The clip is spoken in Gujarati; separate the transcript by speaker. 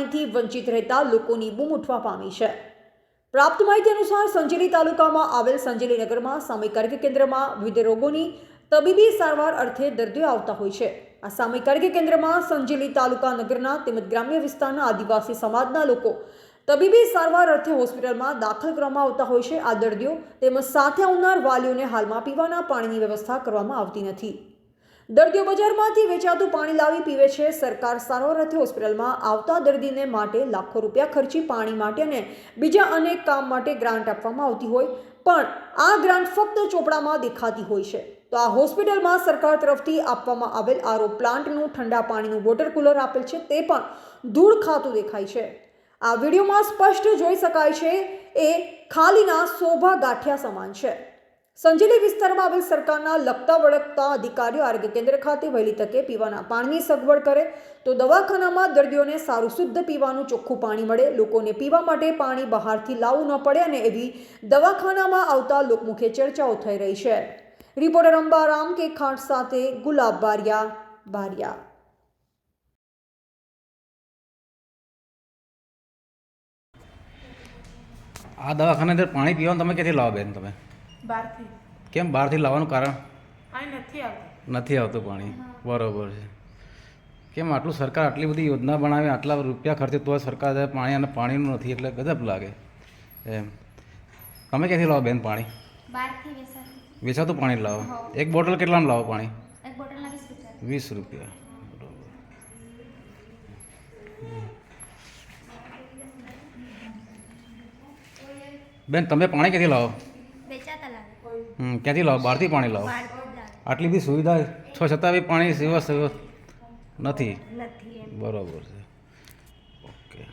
Speaker 1: પાણીથી વંચિત રહેતા લોકોની બૂમ ઉઠવા પામી છે। પ્રાપ્ત માહિતી અનુસાર સંજેલી તાલુકામાં આવેલ સંજેલી નગરમાં સામૂહિક આરોગ્ય કેન્દ્રમાં વિવિધ રોગોની તબીબી સારવાર અર્થે દર્દીઓ આવતા હોય છે। આ સામૂહિક આરોગ્ય કેન્દ્રમાં સંજેલી તાલુકા નગરના તેમજ ગ્રામ્ય વિસ્તારના આદિવાસી સમાજના લોકો તબીબી સારવાર અર્થે હોસ્પિટલમાં દાખલ કરવામાં આવતા હોય છે। આ દર્દીઓ તેમજ સાથે આવનાર વાલીઓને હાલમાં પીવાના પાણીની વ્યવસ્થા કરવામાં આવતી નથી। દર્દીઓ બજારમાંથી વેચાતું પાણી લાવી પીવે છે। સરકાર સારવાર અર્થે હોસ્પિટલમાં આવતા દર્દીને માટે લાખો રૂપિયા ખર્ચી પાણી માટે અને બીજા અનેક કામ માટે ગ્રાન્ટ આપવામાં આવતી હોય, પણ આ ગ્રાન્ટ ફક્ત ચોપડામાં દેખાતી હોય છે। તો આ હોસ્પિટલમાં સરકાર તરફથી આપવામાં આવેલ આરઓ પ્લાન્ટનું ઠંડા પાણીનું વોટર કુલર આપેલ છે, તે પણ ધૂળ ખાતું દેખાય છે। આ વિડીયોમાં સ્પષ્ટ જોઈ શકાય છે એ ખાલીના શોભા ગાંઠિયા સમાન છે। સંજેલી વિસ્તારમાં આવેલ સરકારના લગતા વળગતા અધિકારીઓ આરોગ્ય કેન્દ્ર ખાતે વહેલી તકે પીવાના પાણીની સગવડ કરે તો દવાખાનામાં દર્દીઓને સારું શુદ્ધ પીવાનું ચોખ્ખું પાણી મળે, લોકોને પીવા માટે પાણી બહારથી લાવવું ન પડે અને એવી દવાખાનામાં આવતા લોકમુખે ચર્ચાઓ થઈ રહી છે। રિપોર્ટર અંબારામ કે ખાંટ સાથે ગુલાબ બારિયા।
Speaker 2: આ દવાખાને અંદર પાણી પીવાનું તમે ક્યાંથી લાવો બેન? તમે
Speaker 3: બહારથી?
Speaker 2: કેમ બહારથી લાવવાનું કારણ?
Speaker 3: અહીં નથી આવતું।
Speaker 2: નથી આવતું પાણી, બરાબર છે। કેમ આટલું સરકાર આટલી બધી યોજના બનાવી, આટલા રૂપિયા ખર્ચે તો સરકાર પાણી અને પાણીનું નથી, એટલે ગજબ લાગે એમ। તમે ક્યાંથી લાવો બેન પાણી?
Speaker 4: બહારથી
Speaker 2: વેચાતું પાણી લાવો? એક બોટલ કેટલાનું લાવો પાણી?
Speaker 4: એક બોટલના 20 રૂપિયા।
Speaker 2: 20 રૂપિયા, બેન તમે પાણી ક્યાંથી લાવો?
Speaker 4: વેચાતા લાગે।
Speaker 2: ક્યાંથી લાવો? બહારથી પાણી લાવો?
Speaker 4: બહારથી જ લાગે।
Speaker 2: આટલી બધી સુવિધા છતાં બી પાણી સેવા નથી,
Speaker 4: નથી એમ।
Speaker 2: બરાબર છે।